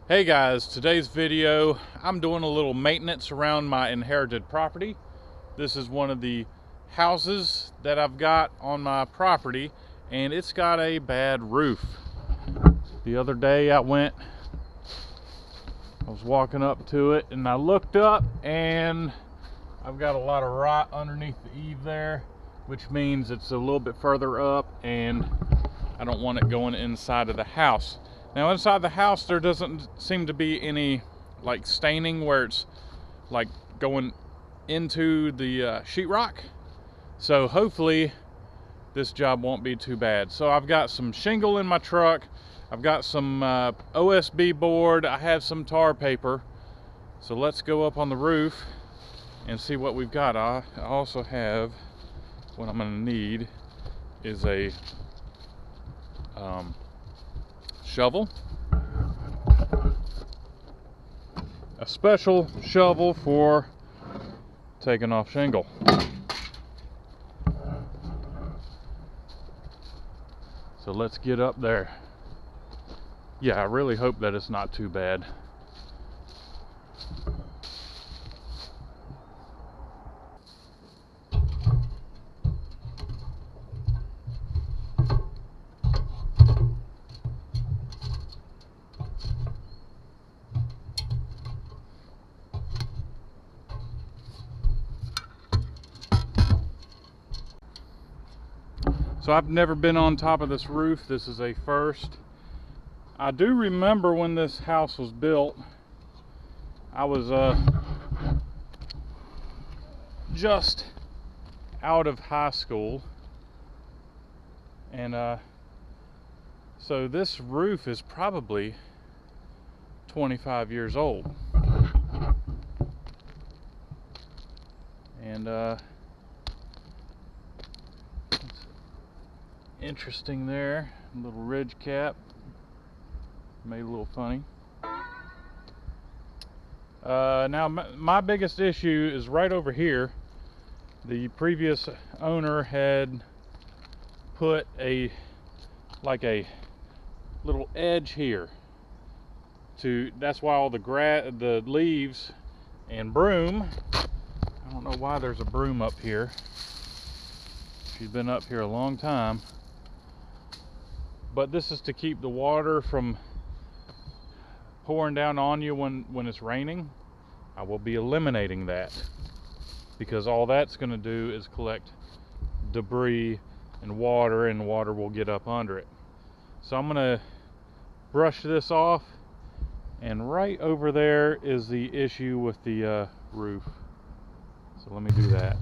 Hey guys, today's video, I'm doing a little maintenance around my inherited property. This is one of the houses that I've got on my property, and it's got a bad roof. The other day I was walking up to it and I looked up and I've got a lot of rot underneath the eave there, which means it's a little bit further up and I don't want it going inside of the house. Now inside the house there doesn't seem to be any like staining where it's like going into the sheetrock. So hopefully this job won't be too bad. So I've got some shingle in my truck. I've got some OSB board. I have some tar paper. So let's go up on the roof and see what we've got. I also have, what I'm gonna need is a shovel, a special shovel for taking off shingle. So let's get up there. Yeah, I really hope that it's not too bad. So I've never been on top of this roof. This is a first. I do remember when this house was built, I was just out of high school, and so this roof is probably 25 years old. And interesting there, little ridge cap, made a little funny. Now my biggest issue is right over here. The previous owner had put like a little edge here that's why all the leaves and broom, I don't know why there's a broom up here. She's been up here a long time. But this is to keep the water from pouring down on you when it's raining. I will be eliminating that because all that's going to do is collect debris and water will get up under it. So I'm going to brush this off, and right over there is the issue with the roof. So let me do that.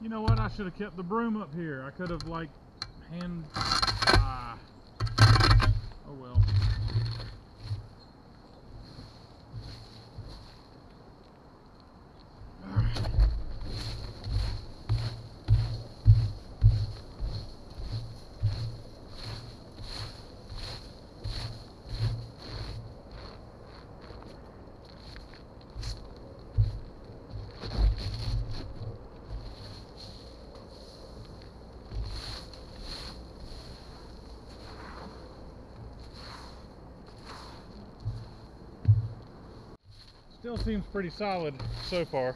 You know what? I should have kept the broom up here. I could have oh well. Still seems pretty solid so far.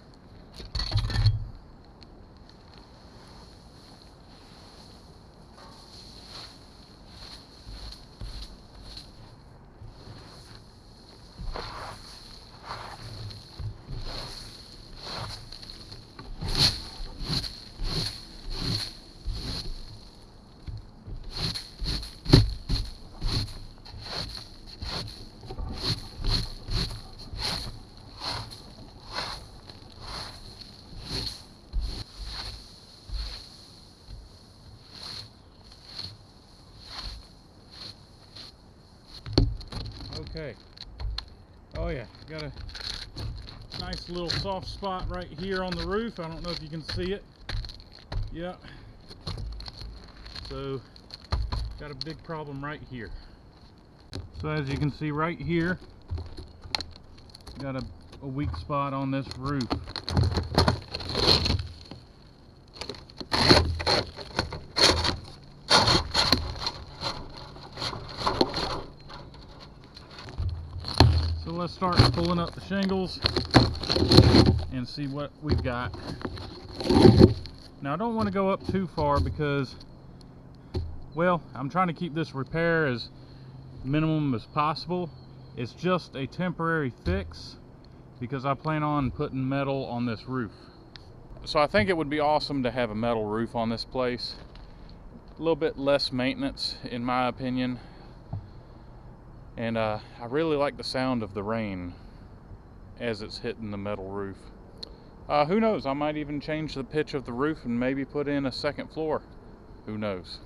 Okay, Oh yeah, got a nice little soft spot right here on the roof. I don't know if you can see it. Yeah. So got a big problem right here. So as you can see right here, got a weak spot on this roof. So let's start pulling up the shingles and see what we've got. Now I don't want to go up too far because, well, I'm trying to keep this repair as minimum as possible. It's just a temporary fix because I plan on putting metal on this roof. So I think it would be awesome to have a metal roof on this place. A little bit less maintenance in my opinion. And I really like the sound of the rain as it's hitting the metal roof. Who knows, I might even change the pitch of the roof and maybe put in a second floor. Who knows?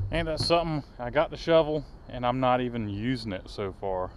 And that's something, I got the shovel and I'm not even using it so far.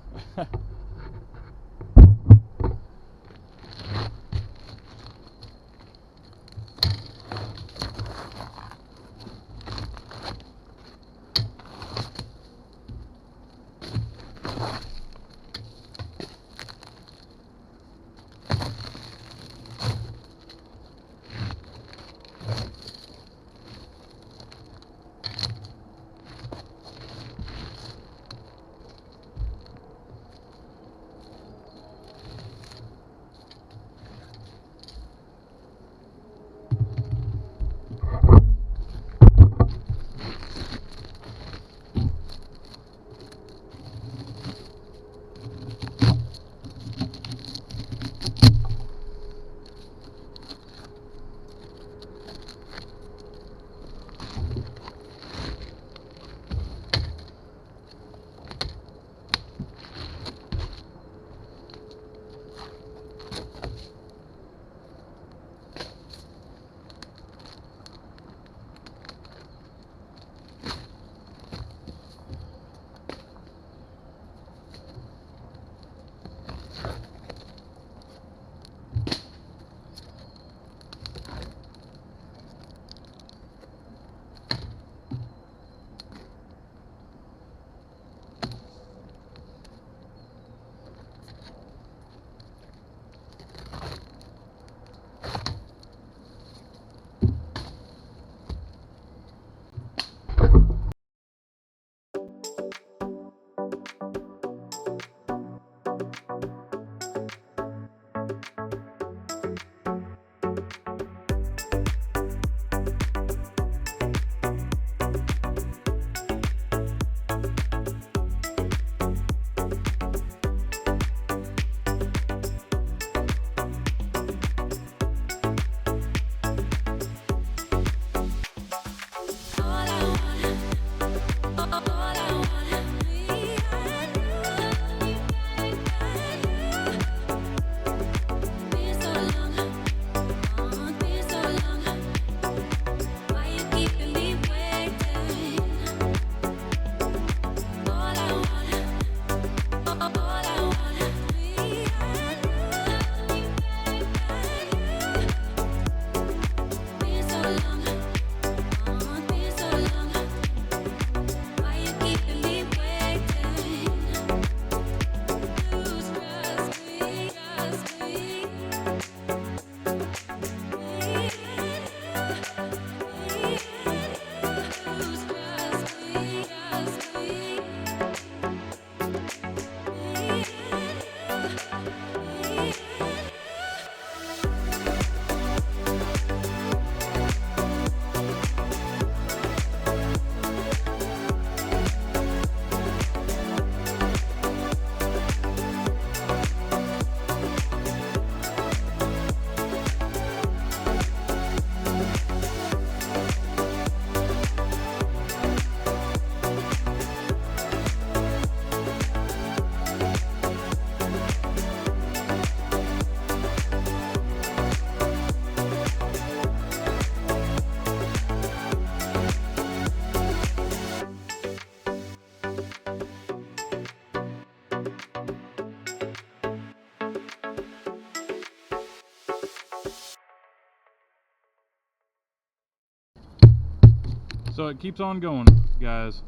So it keeps on going, guys.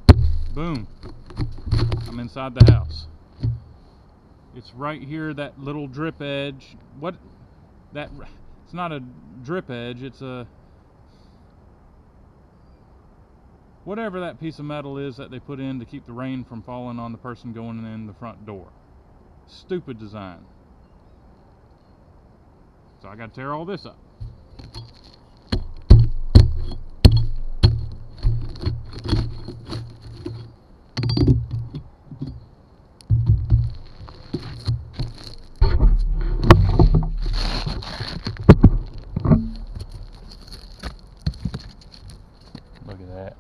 Boom. I'm inside the house. It's right here, that little drip edge. It's not a drip edge, it's a, whatever that piece of metal is that they put in to keep the rain from falling on the person going in the front door. Stupid design. So I gotta tear all this up. Look at that.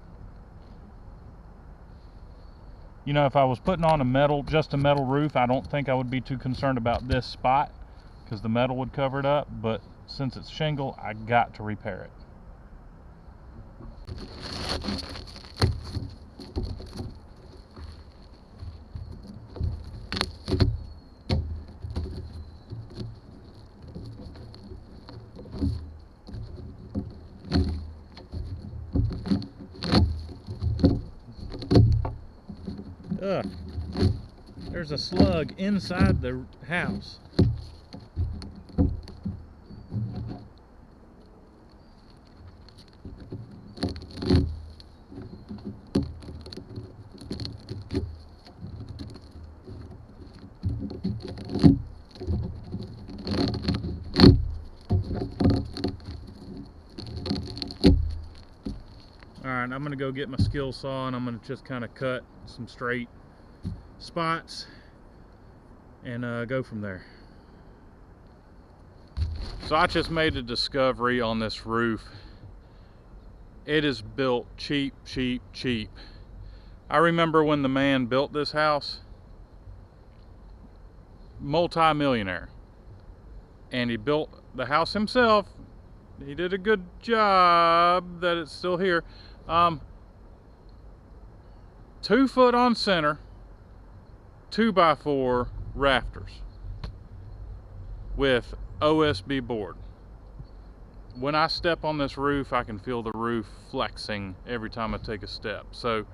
You know, if I was putting on just a metal roof, I don't think I would be too concerned about this spot because the metal would cover it up, but since it's shingle, I got to repair it. Ugh. There's a slug inside the house. Alright, I'm going to go get my skill saw and I'm going to just kind of cut some straight spots and go from there. So I just made a discovery on this roof. It is built cheap, cheap, cheap. I remember when the man built this house, multi-millionaire, and he built the house himself. He did a good job that it's still here. 2 foot on center, 2x4 rafters with OSB board. When I step on this roof, I can feel the roof flexing every time I take a step. So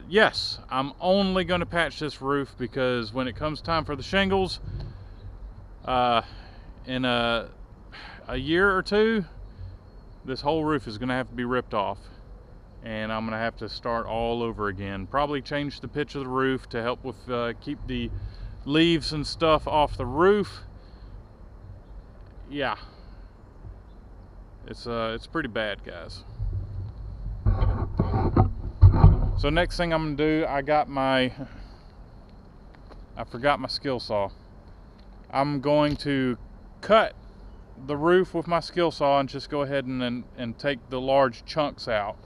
yes, I'm only going to patch this roof because when it comes time for the shingles, in a year or two, this whole roof is going to have to be ripped off and I'm going to have to start all over again. Probably change the pitch of the roof to help with keep the leaves and stuff off the roof. Yeah, it's pretty bad, guys. So next thing I'm gonna do, I forgot my skill saw. I'm going to cut the roof with my skill saw and just go ahead and take the large chunks out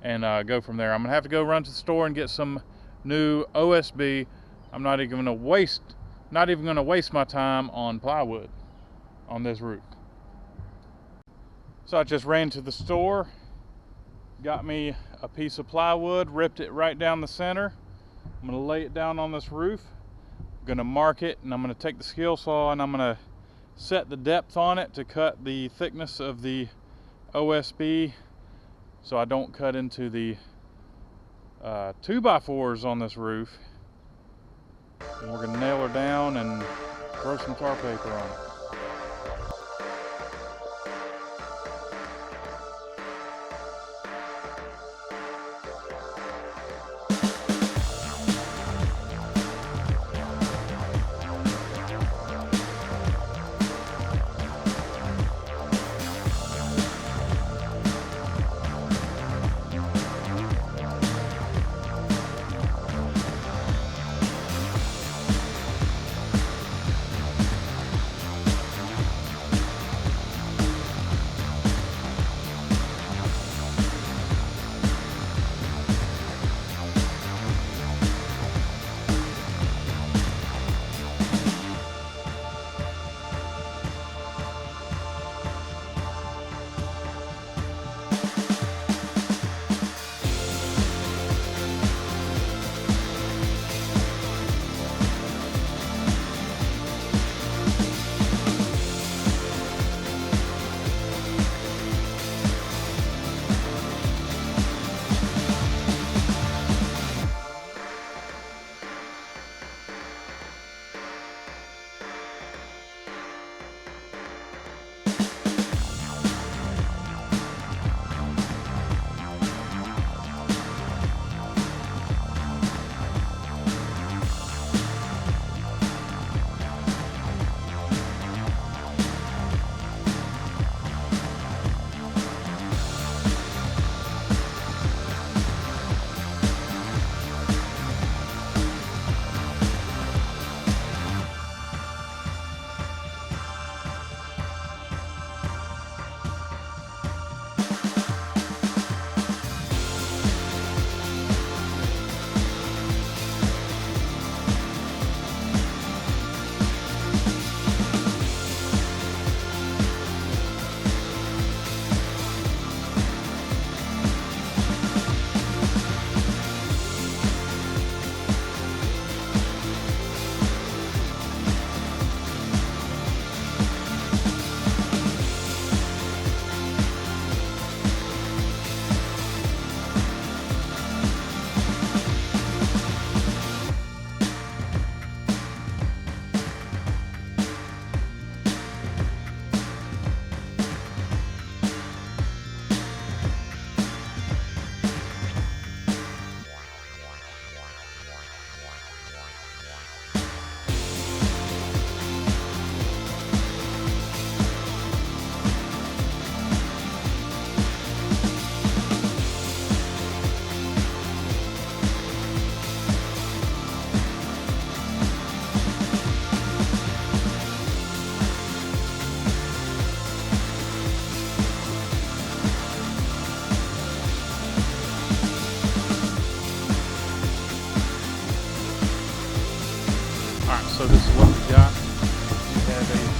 and go from there. I'm gonna have to go run to the store and get some new OSB. I'm not even gonna waste my time on plywood on this roof. So I just ran to the store, got me a piece of plywood, ripped it right down the center. I'm gonna lay it down on this roof. I'm gonna mark it, and I'm gonna take the skill saw and I'm gonna set the depth on it to cut the thickness of the OSB so I don't cut into the 2x4s on this roof. And we're gonna nail her down and throw some tar paper on it.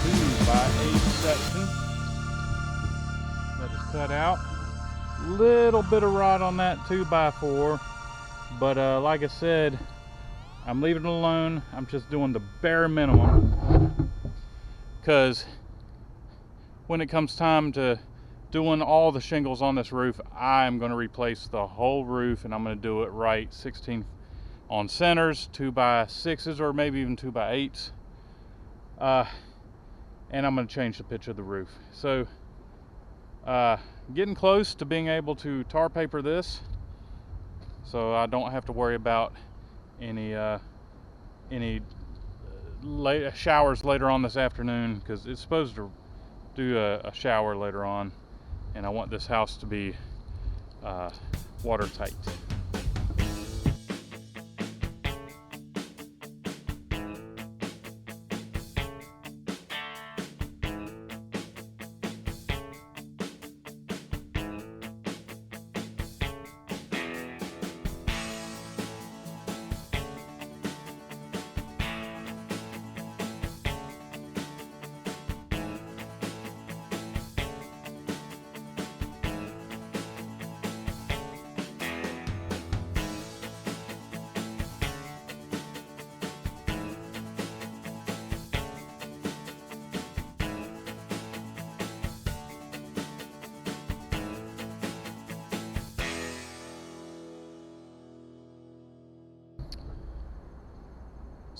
2x8 section that is cut out. Little bit of rot on that 2x4, but like I said, I'm leaving it alone. I'm just doing the bare minimum, because when it comes time to doing all the shingles on this roof, I'm going to replace the whole roof, and I'm going to do it right. 16 on centers, 2x6s, or maybe even 2x8s, and I'm going to change the pitch of the roof. So getting close to being able to tar paper this, so I don't have to worry about any late showers later on this afternoon, because it's supposed to do a shower later on, and I want this house to be watertight.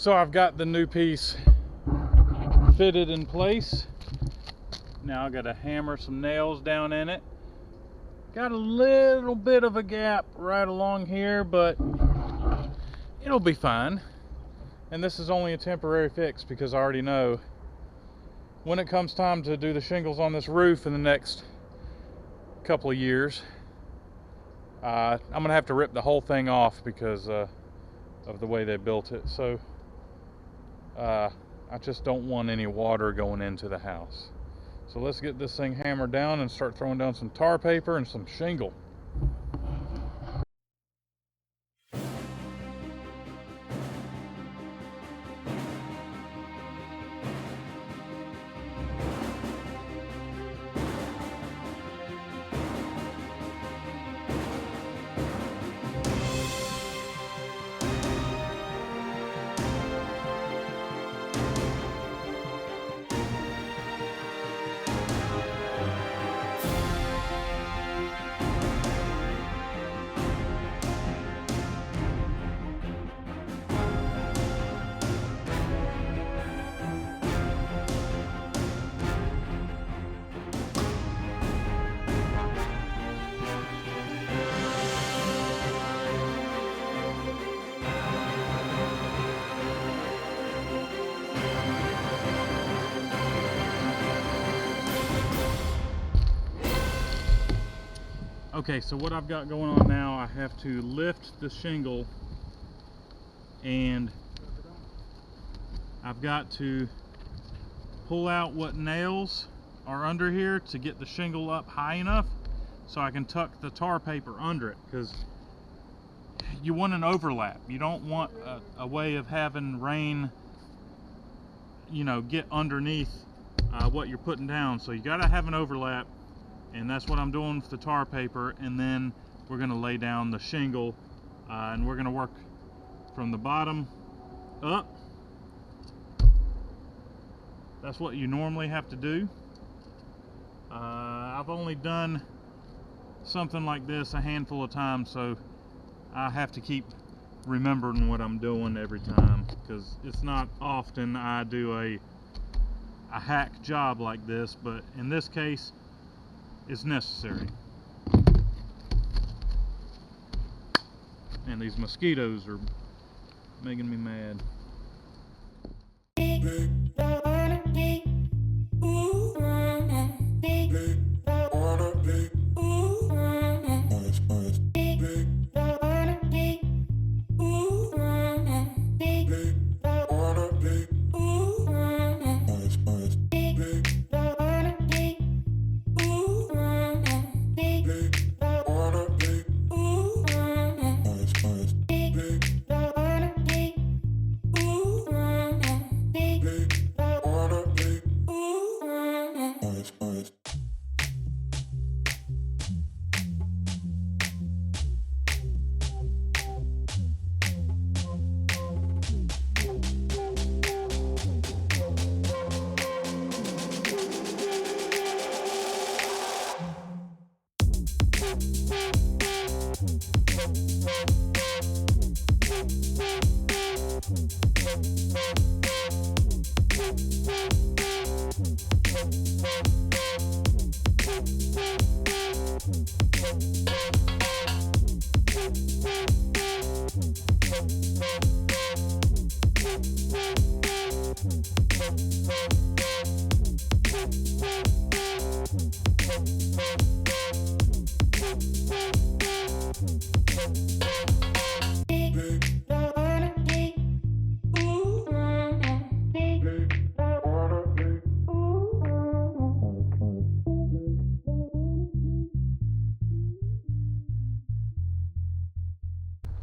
So I've got the new piece fitted in place. Now I got to hammer some nails down in it. Got a little bit of a gap right along here, but it'll be fine. And this is only a temporary fix, because I already know when it comes time to do the shingles on this roof in the next couple of years, I'm gonna have to rip the whole thing off because of the way they built it. So I just don't want any water going into the house. So let's get this thing hammered down and start throwing down some tar paper and some shingle. Okay, so what I've got going on now, I have to lift the shingle, and I've got to pull out what nails are under here to get the shingle up high enough so I can tuck the tar paper under it, because you want an overlap. You don't want a way of having rain, you know, get underneath what you're putting down. So you got to have an overlap, and that's what I'm doing with the tar paper. And then we're going to lay down the shingle, and we're going to work from the bottom up. That's what you normally have to do. I've only done something like this a handful of times, so I have to keep remembering what I'm doing every time, because it's not often I do a hack job like this, but in this case it's necessary. And these mosquitoes are making me mad.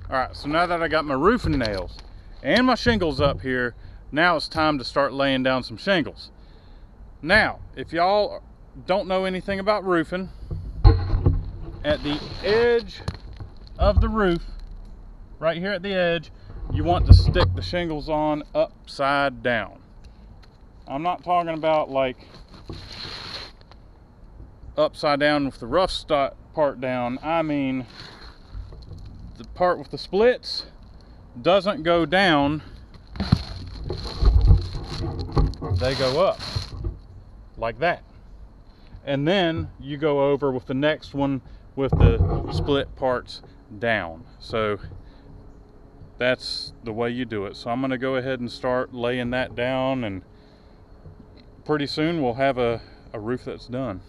All right, so now that I got my roofing nails and my shingles up here, now it's time to start laying down some shingles. Now, if y'all don't know anything about roofing, at the edge of the roof, right here at the edge, you want to stick the shingles on upside down. I'm not talking about like upside down with the rough part down. I mean the part with the splits doesn't go down, they go up like that. And then you go over with the next one with the split parts down. So that's the way you do it. So I'm going to go ahead and start laying that down, and pretty soon we'll have a roof that's done.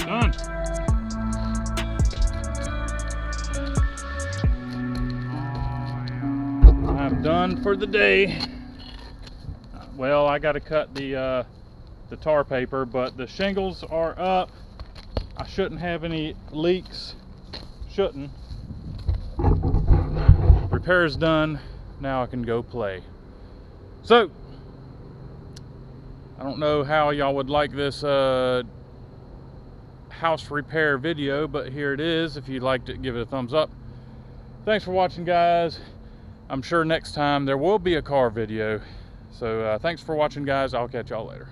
Done. I'm done for the day. Well, I got to cut the tar paper, but the shingles are up. I shouldn't have any leaks. Shouldn't. Repair's done. Now I can go play. So, I don't know how y'all would like this house repair video, but here it is. If you liked it, give it a thumbs up. Thanks for watching, guys. I'm sure next time there will be a car video. So thanks for watching, guys. I'll catch y'all later.